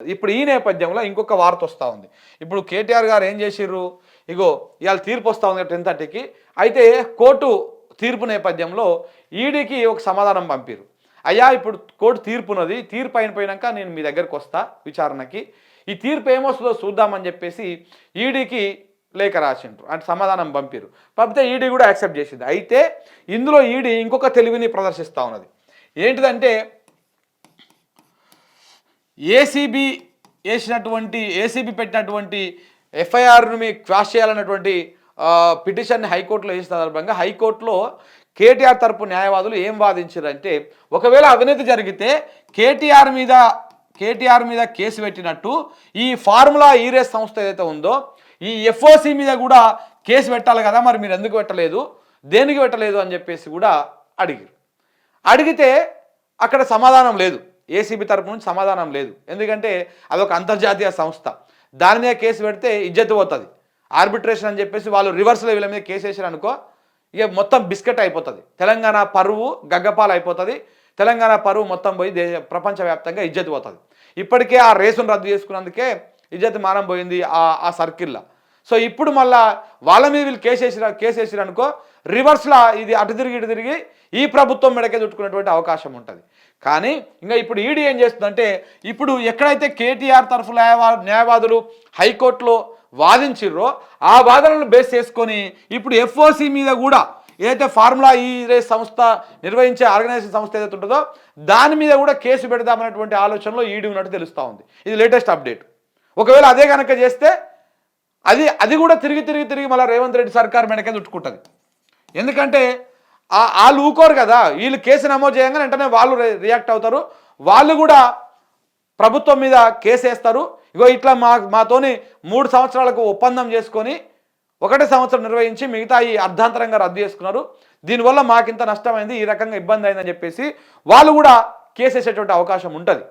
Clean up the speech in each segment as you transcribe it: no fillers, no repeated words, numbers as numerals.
ఇప్పుడు ఈ నేపథ్యంలో ఇంకొక వార్త వస్తూ ఉంది. ఇప్పుడు కేటీఆర్ గారు ఏం చేసిర్రు, ఇగో ఇవాళ తీర్పు వస్తూ ఉంది 10:30కి. అయితే కోర్టు తీర్పు నేపథ్యంలో ఈడీకి ఒక సమాధానం పంపిర్రు. అయ్యా ఇప్పుడు కోర్టు తీర్పున్నది, తీర్పు అయిపోయినాక నేను మీ దగ్గరకు వస్తా విచారణకి. ఈ తీర్పు ఏమొస్తుందో చూద్దామని చెప్పేసి ఈడీకి లేఖ రాసిండ్రు, అంటే సమాధానం పంపిర్రు. పంపితే ఈడీ కూడా యాక్సెప్ట్ చేసింది. అయితే ఇందులో ఈడీ ఇంకొక తెలివిని ప్రదర్శిస్తూ ఉన్నది. ఏంటిదంటే ఏసీబీ పెట్టినటువంటి ఎఫ్ఐఆర్ని క్వాష్ చేయాలన్నటువంటి పిటిషన్ని హైకోర్టులో వేసిన సందర్భంగా హైకోర్టులో కేటీఆర్ తరపు న్యాయవాదులు ఏం వాదించారంటే, ఒకవేళ అవినీతి జరిగితే కేటీఆర్ మీద కేసు పెట్టినట్టు ఈ ఫార్ములా ఈరేస్ సంస్థ ఏదైతే ఉందో ఈ ఎఫ్ఓసి మీద కూడా కేసు పెట్టాలి కదా, మరి మీరు ఎందుకు పెట్టలేదు, దేనికి పెట్టలేదు అని చెప్పేసి కూడా అడిగితే అక్కడ సమాధానం లేదు. ఏసీబీ తరపు నుంచి సమాధానం లేదు. ఎందుకంటే అదొక అంతర్జాతీయ సంస్థ, దాని మీద కేసు పెడితే ఇజ్జత్ పోతుంది. ఆర్బిట్రేషన్ అని చెప్పేసి వాళ్ళు రివర్స్లో వీళ్ళ మీద కేసు వేసారు అనుకో, ఇక మొత్తం బిస్కెట్ అయిపోతుంది. తెలంగాణ పరువు గగ్గపాలు అయిపోతుంది. తెలంగాణ పరువు మొత్తం పోయి ప్రపంచవ్యాప్తంగా ఇజ్జత్ పోతుంది. ఇప్పటికే ఆ రేసును రద్దు చేసుకున్నందుకే ఇజ్జత్ మానం పోయింది ఆ సర్కిల్లో. సో ఇప్పుడు మళ్ళా వాళ్ళ మీద వీళ్ళు కేసు వేసిరు అనుకో, రివర్స్లో ఇది అటు తిరిగి ఈ ప్రభుత్వం మెడకే చుట్టుకునేటువంటి అవకాశం ఉంటుంది. కానీ ఇంకా ఇప్పుడు ఈడీ ఏం చేస్తుందంటే, ఇప్పుడు ఎక్కడైతే కేటీఆర్ తరఫు న్యాయవాదులు హైకోర్టులో వాదించిర్రో ఆ వాదనలను బేస్ చేసుకొని ఇప్పుడు ఎఫ్ఓసి మీద కూడా ఏదైతే ఫార్ములా ఈ రేస్ సంస్థ నిర్వహించే ఆర్గనైజేషన్ సంస్థ ఏదైతే ఉంటుందో దాని మీద కూడా కేసు పెడదామనేటువంటి ఆలోచనలో ఈడీ ఉన్నట్టు తెలుస్తూ ఉంది. ఇది లేటెస్ట్ అప్డేట్. ఒకవేళ అదే కనుక చేస్తే అది కూడా తిరిగి మళ్ళీ రేవంత్ రెడ్డి సర్కార్ మెడకే చుట్టుకుంటుంది. ఎందుకంటే వాళ్ళు ఊకోరు కదా, వీళ్ళు కేసు నమోదు చేయగానే వెంటనే వాళ్ళు రియాక్ట్ అవుతారు. వాళ్ళు కూడా ప్రభుత్వం మీద కేసు వేస్తారు. ఇగో ఇట్లా మాతోని 3 సంవత్సరాలకు ఒప్పందం చేసుకొని 1 సంవత్సరం నిర్వహించి మిగతా ఈ అర్ధాంతరంగా రద్దు చేసుకున్నారు, దీనివల్ల మాకింత నష్టమైంది, ఈ రకంగా ఇబ్బంది అయిందని చెప్పేసి వాళ్ళు కూడా కేసు వేసేటువంటి అవకాశం ఉంటుంది.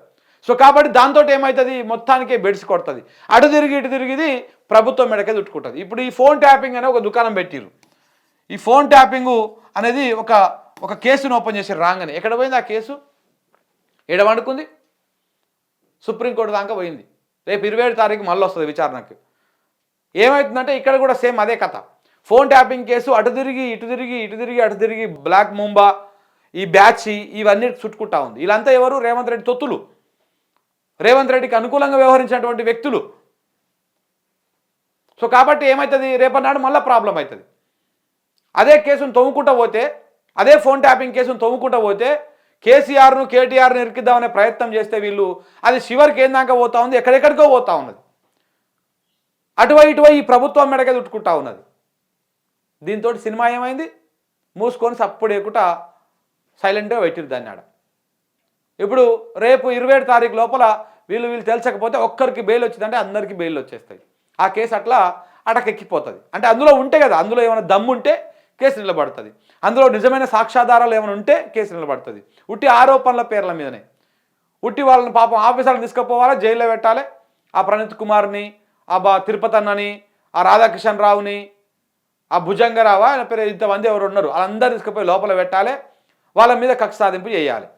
సో కాబట్టి దాంతో ఏమవుతుంది, మొత్తానికే బెడిసి కొడుతుంది. అటు తిరిగి ప్రభుత్వం మెడకే చుట్టుకుంటుంది. ఇప్పుడు ఈ ఫోన్ ట్యాపింగ్ అనే ఒక దుకాణం పెట్టిరు. ఈ ఫోన్ ట్యాపింగు అనేది ఒక కేసును ఓపెన్ చేశారు. రాగానే ఎక్కడ పోయింది ఆ కేసు, ఎడ వండుకుంది, సుప్రీంకోర్టు దాకా పోయింది. రేపు 27 తారీఖు మళ్ళీ వస్తుంది విచారణకు. ఏమవుతుందంటే ఇక్కడ కూడా సేమ్ అదే కథ. ఫోన్ ట్యాపింగ్ కేసు అటు తిరిగి బ్లాక్ ముంబా, ఈ బ్యాచ్, ఇవన్నీ చుట్టుకుంటా ఉంది. వీళ్ళంతా ఎవరు, రేవంత్ రెడ్డి తొత్తులు, రేవంత్ రెడ్డికి అనుకూలంగా వ్యవహరించినటువంటి వ్యక్తులు. సో కాబట్టి ఏమవుతుంది, రేపటి మళ్ళీ ప్రాబ్లం అవుతుంది. అదే కేసును తవ్వుకుంటూ పోతే, అదే ఫోన్ ట్యాపింగ్ కేసును తవ్వుకుంటూ పోతే కేసీఆర్ను కేటీఆర్ను ఇరికిద్దామనే ప్రయత్నం చేస్తే వీళ్ళు అది చివరికి ఏం దాకా పోతా ఉంది, ఎక్కడెక్కడికో పోతా ఉన్నది. అటువై ఈ ప్రభుత్వం మెడకే చుట్టుకుంటా ఉన్నది. దీంతో సినిమా ఏమైంది, మూసుకొని సప్పుడు ఎక్కుట సైలెంట్గా పెట్టిరు దాన్ని ఆడ. ఇప్పుడు రేపు 27 తారీఖు లోపల వీళ్ళు తెలుసకపోతే ఒక్కరికి బెయిల్ వచ్చిందంటే అందరికీ బెయిల్ వచ్చేస్తాయి. ఆ కేసు అట్లా అటకెక్కిపోతుంది. అంటే అందులో ఉంటే కదా, అందులో ఏమైనా దమ్ముంటే కేసు నిలబడుతుంది, అందులో నిజమైన సాక్ష్యాధారాలు ఏమైనా ఉంటే కేసు నిలబడుతుంది. ఉట్టి ఆరోపణల పేర్ల మీదనే ఉట్టి వాళ్ళని పాపం ఆఫీసర్లు తీసుకుపోవాలా, జైల్లో పెట్టాలి. ఆ ప్రణీత్ కుమార్ని, ఆ తిరుపతి అన్నని, ఆ రాధాకిషన్ రావుని, ఆ భుజంగరావు, ఆయన పేరు ఇంతమంది ఎవరు ఉన్నారు, వాళ్ళందరూ తీసుకుపోయి లోపల పెట్టాలి. వాళ్ళ మీద కక్ష సాధింపు చేయాలి.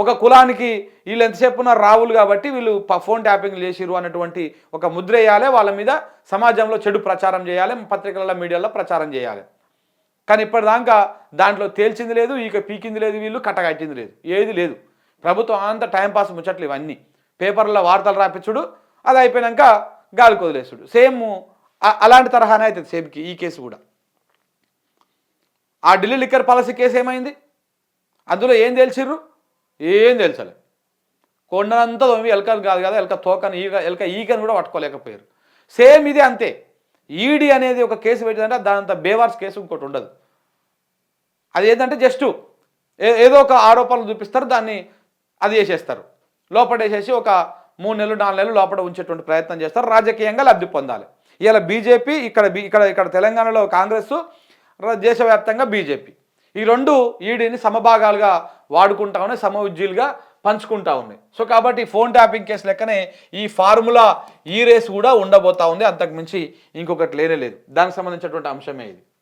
ఒక కులానికి వీళ్ళు ఎంతసేపు ఉన్నారు రావులు కాబట్టి వీళ్ళు ఫోన్ ట్యాపింగ్ చేసిరు అన్నటువంటి ఒక ముద్ర వేయాలి. వాళ్ళ మీద సమాజంలో చెడు ప్రచారం చేయాలి, పత్రికల మీడియాలో ప్రచారం చేయాలి. కానీ ఇప్పటిదాకా దాంట్లో తేల్చింది లేదు, ఇక పీకింది లేదు, వీళ్ళు కట్టగట్టింది లేదు, ఏది లేదు. ప్రభుత్వం అంతా టైంపాస్ ముచ్చట్లు, ఇవన్నీ పేపర్లో వార్తలు రాపించుడు, అది అయిపోయాక గాలికి వదిలేసుడు. సేమ్ అలాంటి తరహానే అవుతుంది సేమ్కి ఈ కేసు కూడా. ఆ ఢిల్లీ లిక్కర్ పాలసీ కేసు ఏమైంది, అందులో ఏం తెలిసిర్రు, ఏం తెలుసలే. కొండనంతా తోమి ఎలకలు కాదు కదా, ఎలక తోకని ఈగని కూడా పట్టుకోలేకపోయారు. సేమ్ ఇది అంతే. ఈడీ అనేది ఒక కేసు పెట్టిందంటే దానంత బేవార్స్ కేసు ఇంకోటి ఉండదు. అది ఏంటంటే జస్ట్ ఏదో ఒక ఆరోపణలు చూపిస్తారు, దాన్ని అది చేసేస్తారు, లోపడేసేసి ఒక 3 నెలలు 4 నెలలు లోపల ఉంచేటువంటి ప్రయత్నం చేస్తారు, రాజకీయంగా లబ్ధి పొందాలి. ఇలా బీజేపీ, ఇక్కడ తెలంగాణలో కాంగ్రెస్, దేశవ్యాప్తంగా బీజేపీ, ఈ రెండు ఈడీని సమభాగాలుగా వాడుకుంటా ఉన్నాయి, సమఉజ్జీలుగా పంచుకుంటా ఉన్నాయి. సో కాబట్టి ఫోన్ ట్యాపింగ్ కేసు లెక్కనే ఈ ఫార్ములా ఈ రేస్ కూడా ఉండబోతా ఉంది. అంతకుమించి ఇంకొకటి లేనే లేదు. దానికి సంబంధించినటువంటి అంశమే ఇది.